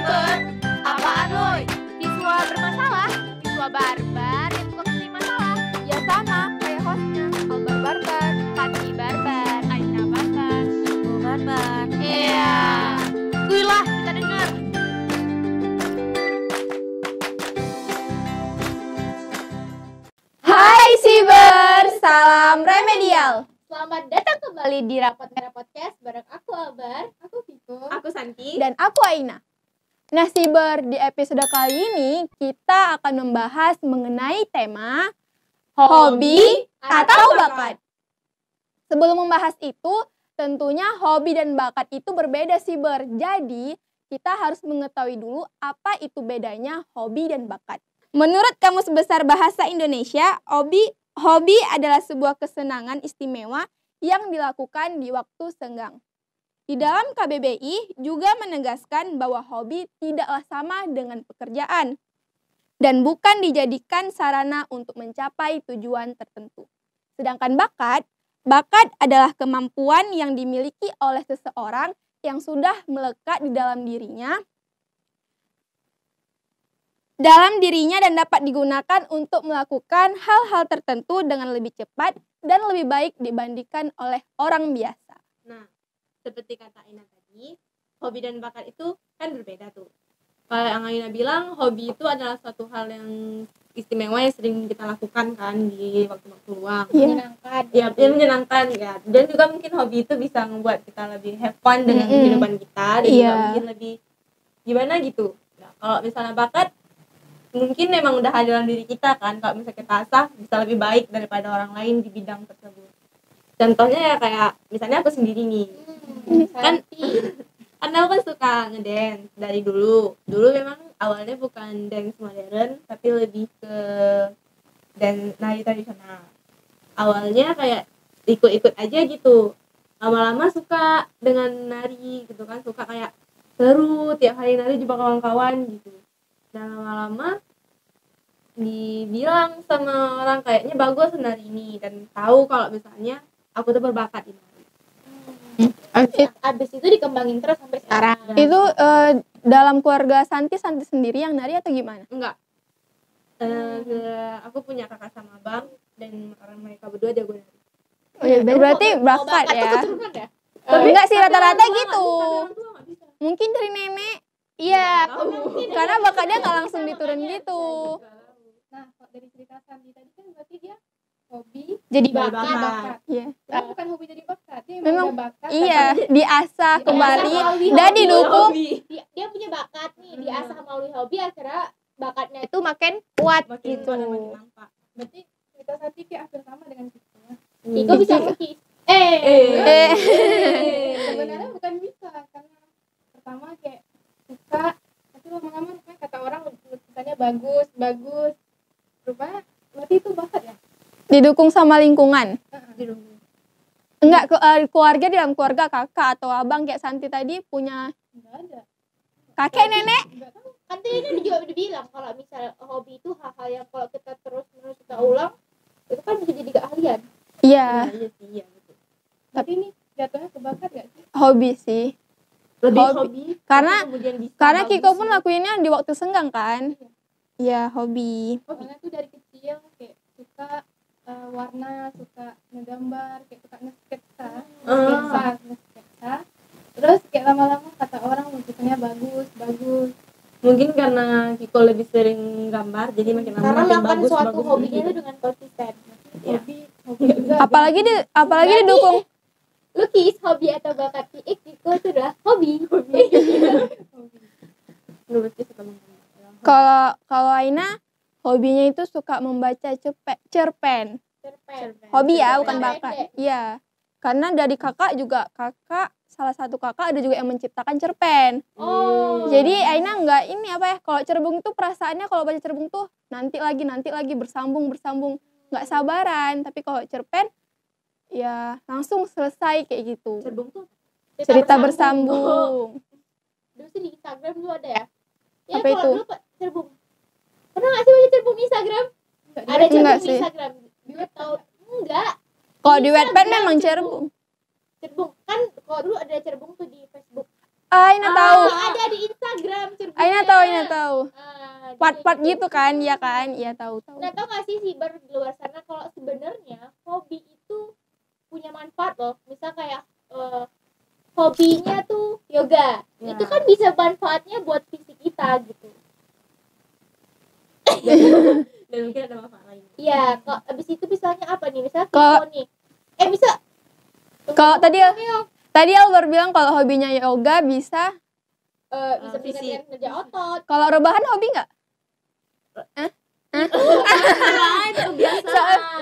Siber, apaan woi? Siswa bermasalah, siswa barbar yang suka kesini masalah. Ya sama, kayak hostnya. Albar Barbar, Tati barbar, Aina barbar, Ibu barbar. Iya. Wih kita dengar. Hai Siber, salam remedial. Selamat datang kembali di Rapot Merah Podcast bareng aku Albar, aku Viko, Aku Santi. Dan aku Aina. Nah Siber, di episode kali ini kita akan membahas mengenai tema hobi atau bakat. Sebelum membahas itu, tentunya hobi dan bakat itu berbeda Siber. Jadi, kita harus mengetahui dulu apa itu bedanya hobi dan bakat. Menurut Kamus Besar Bahasa Indonesia, hobi adalah sebuah kesenangan istimewa yang dilakukan di waktu senggang. Di dalam KBBI juga menegaskan bahwa hobi tidaklah sama dengan pekerjaan dan bukan dijadikan sarana untuk mencapai tujuan tertentu. Sedangkan bakat adalah kemampuan yang dimiliki oleh seseorang yang sudah melekat di dalam dirinya dan dapat digunakan untuk melakukan hal-hal tertentu dengan lebih cepat dan lebih baik dibandingkan oleh orang biasa. Nah, seperti kata Aina tadi, hobi dan bakat itu kan berbeda tuh. Kalau yang Aina bilang, hobi itu adalah suatu hal yang istimewa yang sering kita lakukan kan di waktu-waktu luang. menyenangkan. Ya, menyenangkan ya. Dan juga mungkin hobi itu bisa membuat kita lebih have fun dengan kehidupan kita dan juga mungkin lebih gimana gitu. Nah, kalau misalnya bakat mungkin memang udah ada dalam diri kita kan, kalau misalnya kita asah bisa lebih baik daripada orang lain di bidang tersebut. Contohnya ya kayak misalnya aku sendiri nih, kan aku kan suka ngedance dari dulu memang awalnya bukan dance modern tapi lebih ke dance nari tradisional. Awalnya kayak ikut-ikut aja gitu, lama-lama suka dengan nari gitu kan, suka kayak seru tiap hari nari juga kawan-kawan gitu. Dan lama-lama dibilang sama orang kayaknya bagus nari ini, dan tahu kalau misalnya aku tuh berbakat di nari. Abis itu dikembangin terus sampai sekarang. Itu dalam keluarga Santi sendiri yang nari atau gimana? Enggak. Aku punya kakak sama abang dan orang mereka berdua jago nari. Oh iya, berarti bakat Bakat ya. tuh keturunan ya? Enggak sih, rata-rata Tapi gitu. orang tua nggak bisa. Mungkin dari nenek. Iya, Mungkin karena bakatnya nggak langsung diturun gitu. Nah, kalau dari cerita Santi tadi kan berarti dia hobi Jadi bakat. Iya. Nah, bukan hobi jadi bakat, dia Memang, udah bakat. Iya, diasah kembali melalui dan hobi. didukung. Dia punya bakat nih, diasah melalui hobi, akhirnya bakatnya itu makin kuat Makin gitu. pada makin nampak. Berarti cerita Santi kayak hampir sama dengan kita ya. Iko bisa melukis. Sebenarnya bukan bisa, karena pertama kayak suka, tapi lama-lama rupanya kata orang lukisannya bagus. Rupanya berarti itu bakat ya? Didukung sama lingkungan. Di rumah. Enggak, keluarga, dalam keluarga kakak atau abang kayak Santi tadi punya Enggak ada. kakek nenek. Enggak tahu. Kan tadi kan juga udah bilang kalau misalnya hobi itu hal-hal yang kalau kita terus-menerus kita ulang itu kan bisa jadi keahlian. Iya, Iya sih, iya betul. Tapi ini jatuhnya ke bakat gak sih? hobi sih. Lebih Hobi. hobi. Karena- tapi kemudian bisa Karena bagus Kiko pun gitu. lakuinnya di waktu senggang kan. Iya, hobi. Soalnya tuh dari kecil kayak suka warna, suka ngegambar, kayak suka nge-sketsa. Terus kayak lama-lama kata orang lukisannya bagus. Mungkin karena Kiko lebih sering gambar jadi makin lama Karena makin melakukan bagus suatu bagus hobinya gitu. itu dengan konsisten. Iya. Hobi juga. Apalagi Berarti- didukung. Lukis, hobi atau bakat Kiko itu adalah hobi. Menurut Kiko suka menggambar. Kalau Aina hobinya itu suka membaca cerpen. Cerpen. Hobi ya, Cerpen. bukan bakat. Iya. Karena dari salah satu kakak ada juga yang menciptakan cerpen. Oh. Jadi Aina enggak kalau cerbung tuh perasaannya kalau baca cerbung tuh nanti lagi bersambung. Enggak sabaran, tapi kalau cerpen ya langsung selesai kayak gitu. Cerbung tuh Cerita bersambung. Dulu sih di Instagram dulu ada ya. Ya Apa kalau itu? dulu cerbung. Pernah nggak sih baca cerbung di Instagram? Ada cerbung Enggak di sih. Instagram. Dia tahu enggak? Kalau di Wattpad Instagram memang cerbung. Cerbung kan kalau dulu ada cerbung tuh di Facebook. Aina tahu. Ada di Instagram cerbung. Aina tahu. Jadi Part-part gitu. gitu kan, ya kan? Iya tahu. Nah, tau gak sih Siber di luar sana kalau sebenarnya hobi itu punya manfaat loh. Misal kayak hobinya tuh yoga. Ya. Itu kan bisa manfaatnya buat fisik kita gitu. Dan mungkin ada manfaat lain. Iya, kok abis itu misalnya apa nih? Misalnya Kalau- Kiko nih. Bisa Kalau tadi Albert bilang kalau hobinya yoga bisa. bisa meningkatkan kerja otot. Kalau rebahan hobi nggak?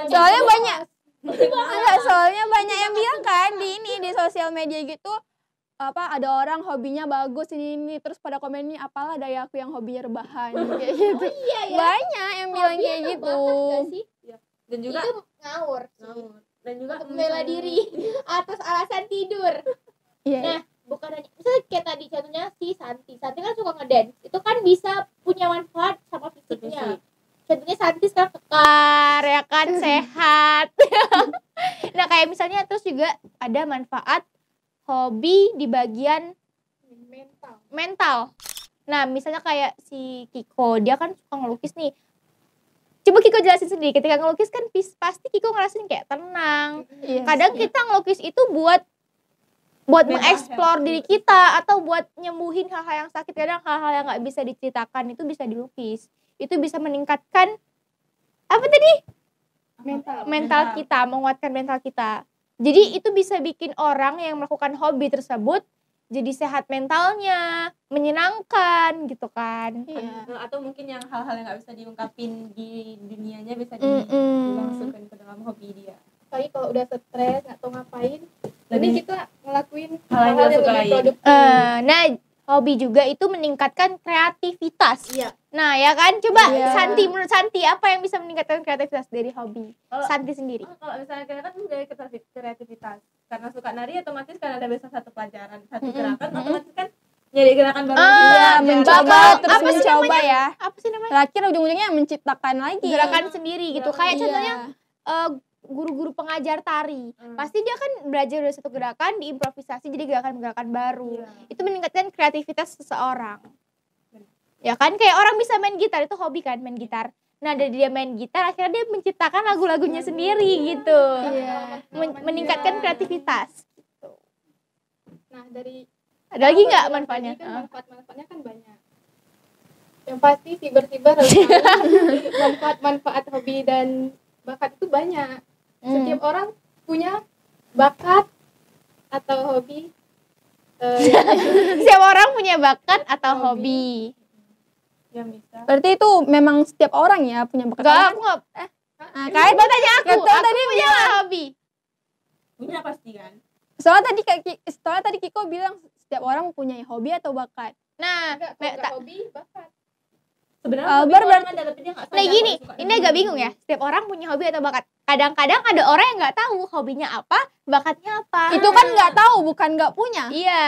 Soalnya banyak. Enggak, soalnya banyak yang bilang kan di sosial media gitu, apa ada orang hobinya bagus ini terus pada komen ini apalah daya aku yang hobinya rebahan kayak gitu. Iya ya. Banyak yang bilang Hobi kayak atau gitu. bakat nggak sih? Dan juga Itu ngawur sih. dan juga Untuk membela diri atas alasan tidur. Iya. Nah, bukan hanya misalnya kayak tadi contohnya si Santi kan suka ngedance, itu kan bisa punya manfaat sama fisiknya. Contohnya Santi sekarang kekar ya kan, sehat. Nah kayak misalnya terus juga ada manfaat hobi di bagian mental. Nah misalnya kayak si Kiko, dia kan suka ngelukis nih. Coba Kiko jelasin sendiri, ketika ngelukis kan pasti Kiko ngerasain kayak tenang. Iya. Kadang kita ngelukis itu buat mengeksplor diri kita atau buat nyembuhin hal-hal yang sakit. Kadang hal-hal yang nggak bisa diceritakan itu bisa dilukis. Itu bisa meningkatkan apa tadi? Mental kita, menguatkan mental kita. Jadi itu bisa bikin orang yang melakukan hobi tersebut jadi sehat mentalnya, menyenangkan gitu kan. Iya. Atau mungkin yang hal-hal yang nggak bisa diungkapin di dunianya bisa Mm-mm. dilangsungkan ke dalam hobi dia. Apalagi kalau udah stres nggak tahu ngapain, jadi Lebih- kita ngelakuin Hal yang hal-hal dia yang lebih sukai. produktif. Nah, hobi juga itu meningkatkan kreativitas. Iya. Nah, ya kan? Coba Iya. Santi, menurut Santi apa yang bisa meningkatkan kreativitas dari hobi? Kalau- Santi sendiri. Kalau misalnya kita kan dari kreativitas karena suka nari otomatis kan ada biasa satu pelajaran satu gerakan otomatis kan jadi gerakan baru Iya, belajar. mencoba Bakal- terus apa sih mencoba namanya? ya. Apa sih namanya? Terakhir ujung-ujungnya menciptakan lagi. Gerakan sendiri gitu. Kayak Iya. contohnya guru-guru pengajar tari. Pasti dia kan belajar dari satu gerakan diimprovisasi jadi gerakan-gerakan baru. Iya. Itu meningkatkan kreativitas seseorang. Ya kan kayak orang bisa main gitar, itu hobi kan, main gitar. Nah dari dia main gitar akhirnya dia menciptakan lagu-lagunya sendiri gitu. Iya. Meningkatkan kreativitas. Nah dari Ada lagi nggak Kalau manfaatnya? tadi kan manfaat-manfaatnya kan banyak. Yang pasti siber-siber harus tahu manfaat-manfaat hobi dan bakat itu banyak. Setiap orang punya bakat atau hobi. Setiap orang punya bakat atau hobi. yang bisa Berarti itu memang setiap orang ya punya bakat. Enggak, aku nggak. Nah, kan? Coba tanya aku. Betul, Aku tadi punya nggak hobi. punya pasti kan. Soalnya tadi Kiko bilang setiap orang punya hobi atau bakat. Nah, Enggak, kalau nggak hobi bakat. Sebenarnya Albert hobi itu berarti- orang ada tapi dia nggak nah sadar gini, kalau suka ini dengan agak hobi bingung itu. ya. Setiap orang punya hobi atau bakat. Kadang-kadang ada orang yang nggak tahu hobinya apa, bakatnya apa. Itu kan nggak tahu, bukan nggak punya. Iya. Iya.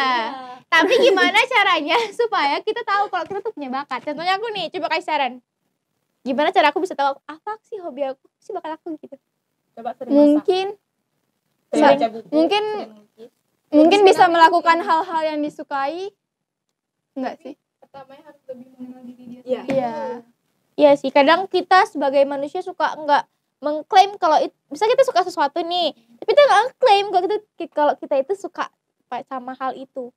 Tapi gimana caranya supaya kita tahu kalau kita tuh punya bakat? Contohnya aku nih, coba kasih saran. Gimana cara aku bisa tahu apa sih hobi aku, apa sih bakat aku gitu? Coba sering masak, Mungkin sering sa- baca buku, mungkin- sering melukis. mungkin bisa melakukan hal-hal yang disukai. Enggak sih? Pertamanya harus lebih mengenal diri dia Iya. sendiri. Iya. Iya sih, kadang kita sebagai manusia suka nggak mengklaim kalau bisa kita suka sesuatu nih, tapi kita nggak klaim kalau kita itu suka sama hal itu.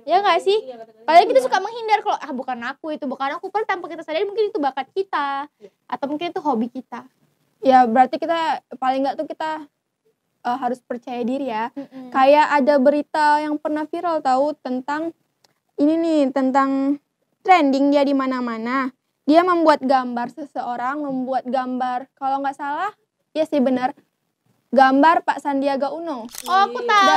Ya nggak sih? Iya, betul. Padahal kita suka menghindar kalau bukan aku itu, bukan aku. Padahal tanpa kita sadari mungkin itu bakat kita atau mungkin itu hobi kita. Ya berarti kita paling nggak tuh kita harus percaya diri ya. Kayak ada berita yang pernah viral tahu tentang ini nih, tentang trending dia di mana-mana. Dia membuat gambar seseorang, membuat gambar kalau nggak salah, ya sih benar, gambar Pak Sandiaga Uno. Oh aku tahu.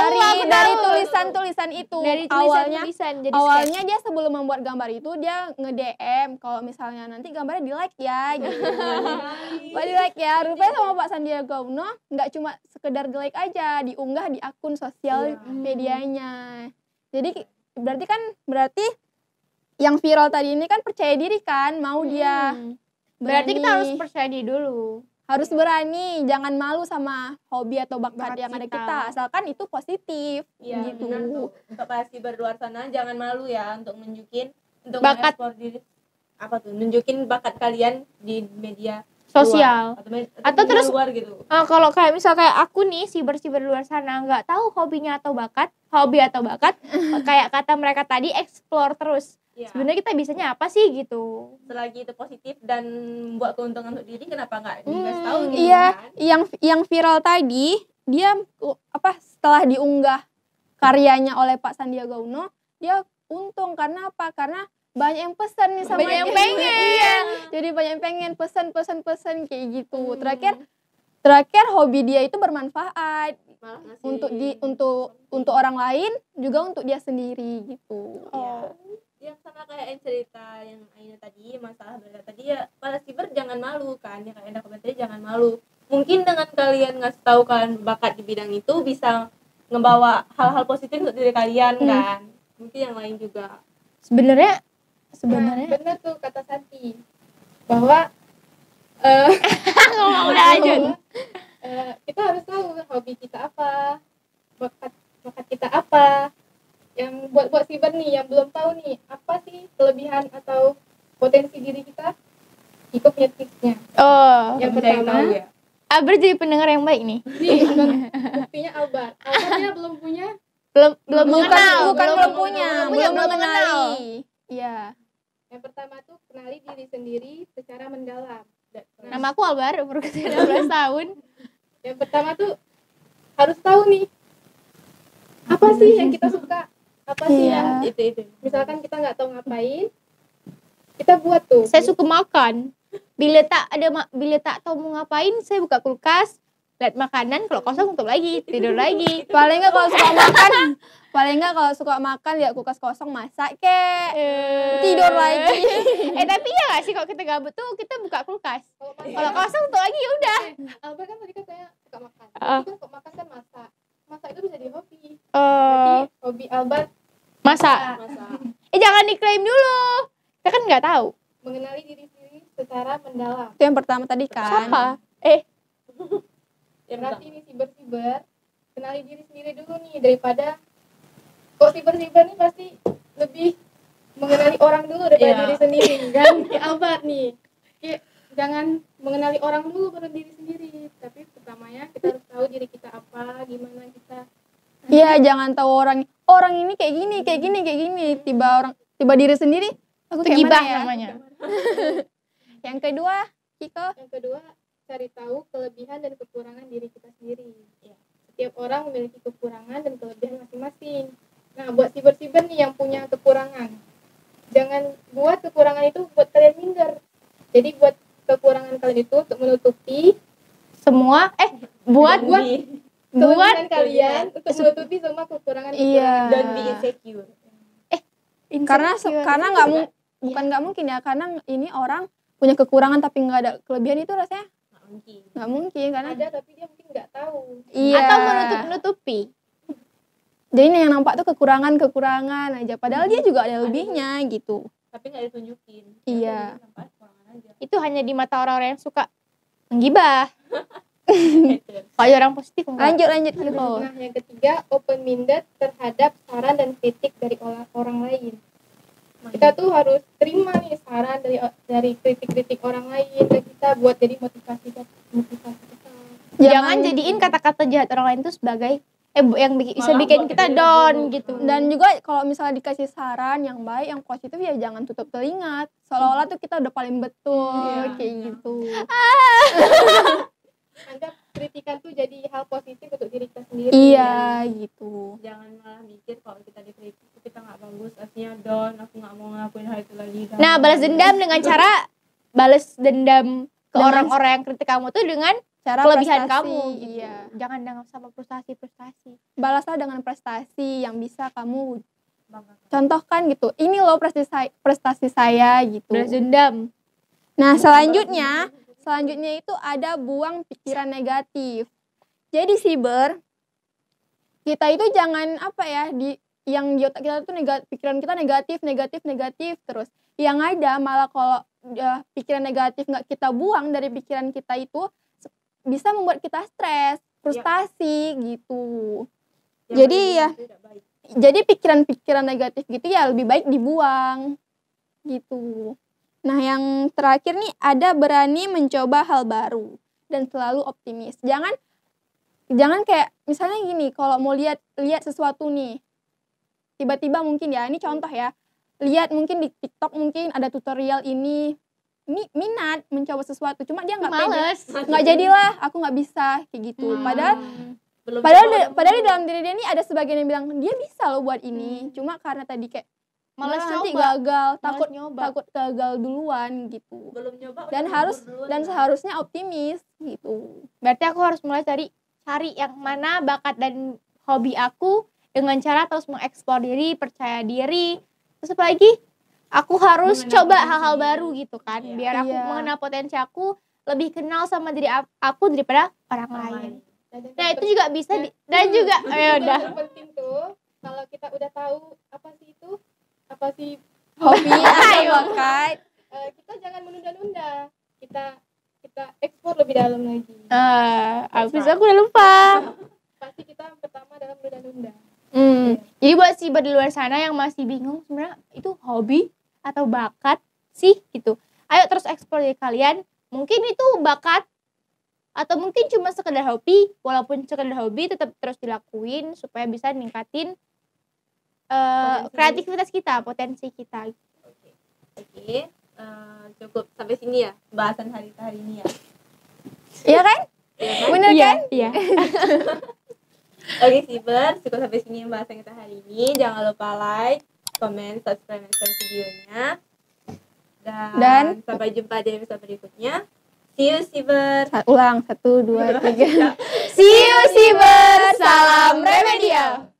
Dari tulisan-tulisan itu. Dari awalnya tulisan jadi awalnya dia sebelum membuat gambar itu dia nge-DM kalau misalnya nanti gambarnya di-like ya gitu. Pak di-like ya. Rupanya sama Pak Sandiaga Uno nggak cuma sekedar di-like aja, diunggah di akun sosial medianya. Jadi berarti yang viral tadi ini kan percaya diri kan, mau dia Berarti kita berani. harus percaya diri dulu. Harus berani, jangan malu sama hobi atau bakat Bakat yang ada kita. kita, asalkan itu positif Iya, gitu. benar tuh. Untuk para siber luar sana jangan malu ya untuk nunjukin untuk Bakat. mengekspor diri, apa tuh, nunjukin bakat kalian di media Sosial. luar, Atau media terus luar gitu. Kalau kayak misal kayak aku nih siber luar sana nggak tahu hobi atau bakat kayak kata mereka tadi explore terus. Ya, Sebenarnya kita bisanya apa sih gitu. selagi itu positif dan membuat keuntungan untuk diri, kenapa nggak dikasih tahu gitu Iya, kan? yang viral tadi dia setelah diunggah karyanya oleh Pak Sandiaga Uno, dia untung karena apa? Karena banyak yang pesan nih sama Banyak yang dia. pengen. Iya. Jadi banyak yang pengen pesan kayak gitu. Terakhir hobi dia itu bermanfaat Malah ngasih untuk orang lain, juga untuk dia sendiri gitu. ya. Yang sama kayak yang cerita yang Aina tadi, masalah berita tadi, ya para siber jangan malu kan, ya kayak ada komentar, jangan malu. Mungkin dengan kalian ngasih tahu kalian berbakat di bidang itu bisa ngebawa hal-hal positif untuk diri kalian kan. Mungkin yang lain juga. Sebenarnya Nah, bener tuh kata Santi bahwa ngomong udah aja. kita harus tahu hobi kita apa, bakat kita apa. Yang buat siber nih yang belum tahu nih apa sih kelebihan atau potensi diri kita, ikut tipsnya. Oh, Yang Bisa yang pertama, tahu ya. Albert jadi pendengar yang baik nih. buktinya Albert dia belum punya. Belum mengenal, Belum punya, belum belum mengenal. mengenali. Iya. Yang pertama tuh kenali diri sendiri secara mendalam. Nama aku Albert, umur 19 tahun. Yang pertama tuh harus tahu nih apa sih yang kita suka, apa sih yang Itu misalkan kita nggak tahu ngapain, kita buat tuh. Saya suka makan. Bila tak tahu mau ngapain, saya buka kulkas, lihat makanan, kalau kosong tutup lagi, tidur lagi. Paling enggak kalau suka makan lihat kulkas kosong, masak kek. Tidur lagi. Tapi ya gak sih kalau kita gabut tuh kita buka kulkas. Kalau Masak, kosong tuh lagi ya udah. Albert kan tadi katanya suka makan. Ah. Tapi kan kok makan kan masak. Masak itu bisa jadi hobi. Eh, Jadi hobi Albert masa jangan diklaim dulu. Kita kan nggak tahu. mengenali diri sendiri secara mendalam. Itu yang pertama tadi kan. Siapa? yang Berarti ini siber kenali diri sendiri dulu nih, daripada kok siber nih pasti lebih mengenali orang dulu daripada Iya. diri sendiri kan. Kayak Albert nih, kayak jangan mengenali orang dulu baru diri sendiri, tapi pertamanya kita harus tahu diri kita apa, gimana kita. Iya, jangan tahu orang ini kayak gini. Tiba diri sendiri, aku kayak Gibah mana ya? namanya. Yang kedua, Kiko. Yang kedua, cari tahu kelebihan dan kekurangan diri kita sendiri. Ya. Setiap orang memiliki kekurangan dan kelebihan masing-masing. Nah, buat siber nih yang punya kekurangan, jangan buat kekurangan itu buat kalian minder. Jadi buat kekurangan kalian itu untuk menutupi Semua buat kelebihan kalian, untuk menutupi semua kekurangan. Iya. dan be insecure. Karena nggak mungkin ya, karena ini orang punya kekurangan tapi nggak ada kelebihan, itu rasanya nggak mungkin karena Ada tapi dia mungkin nggak tahu. iya. atau menutup-nutupi. Jadi yang nampak tuh kekurangan aja, padahal dia juga ada lebihnya gitu. Tapi nggak ditunjukin. Iya. Sampai kekurangan aja. Itu hanya di mata orang-orang yang suka menggibah. Gitu. Kalau orang positif enggak. Lanjut Kiko. Nah, yang ketiga, open minded terhadap saran dan kritik dari orang lain. Kita tuh harus terima nih saran dari kritik-kritik orang lain, dan kita buat jadi motivasi kita. Jangan jadiin kata-kata jahat orang lain itu sebagai yang bisa Malah bikin buat kita kita down buruk. gitu. Dan juga kalau misalnya dikasih saran yang baik, yang positif, ya jangan tutup telinga. Seolah-olah tuh kita udah paling betul, Iya. kayak gitu. Anggap kritikan tuh jadi hal positif untuk diri kita sendiri. Iya, gitu. Jangan malah mikir kalau kita dikritik kita nggak bagus, aslinya down, aku nggak mau ngelakuin hal itu lagi. Nah, balas dendam dengan cara balas dendam ke Dengan- orang-orang yang kritik kamu tuh dengan Cara kelebihan prestasi, kamu gitu. Iya. Jangan dengan sama frustasi. Balaslah dengan prestasi yang bisa kamu bangga. contohkan gitu. Ini loh prestasi saya gitu. Balas dendam. Nah, selanjutnya itu ada buang pikiran negatif. Jadi siber, kita itu jangan yang di otak kita tuh pikiran kita negatif terus. Yang ada malah kalau pikiran negatif nggak kita buang dari pikiran kita itu bisa membuat kita stres, frustasi gitu. Jadi ya, jadi pikiran-pikiran negatif gitu ya lebih baik dibuang. gitu. Nah, yang terakhir nih, ada berani mencoba hal baru dan selalu optimis. Jangan kayak misalnya gini, kalau mau lihat sesuatu nih, tiba-tiba mungkin ya, ini contoh ya, lihat mungkin di TikTok mungkin ada tutorial ini minat mencoba sesuatu, cuma dia nggak pede, Males. nggak jadilah, aku nggak bisa kayak gitu. Padahal di dalam diri dia ini ada sebagian yang bilang dia bisa loh buat ini, cuma karena tadi kayak Males nanti nyoba. gagal, Males nyoba. takut gagal duluan gitu. belum nyoba Dan seharusnya optimis gitu. Berarti aku harus mulai cari yang mana bakat dan hobi aku dengan cara terus mengeksplor diri, percaya diri. Terus apa lagi? Aku harus Mengenal coba potensi. hal-hal baru gitu kan. Iya. Biar aku Iya. mengenal potensi aku, lebih kenal sama diri aku daripada orang lain. Nah, itu juga bisa dan juga ya udah. Yang penting tuh kalau kita udah tahu apa sih Hobi atau Ayo. bakat. kita jangan menunda-nunda. Kita ekspor lebih dalam lagi. Habis aku udah lupa. Pasti kita pertama dalam menunda-nunda. Jadi buat Siber di luar sana yang masih bingung sebenarnya itu hobi atau bakat sih gitu. Ayo terus eksplor diri kalian. Mungkin itu bakat atau mungkin cuma sekedar hobi. Walaupun sekedar hobi tetap terus dilakuin supaya bisa ningkatin kreativitas kita, potensi kita. Oke. Cukup sampai sini ya bahasan hari ini ya. Iya kan? Bener kan? Iya. Oke Siber, cukup sampai sini bahasan kita hari ini. Jangan lupa like, comment, subscribe, dan share videonya. Dan sampai jumpa di episode berikutnya. See you Siber. Ulang 1, 2, 3. See you Siber. Salam remedial.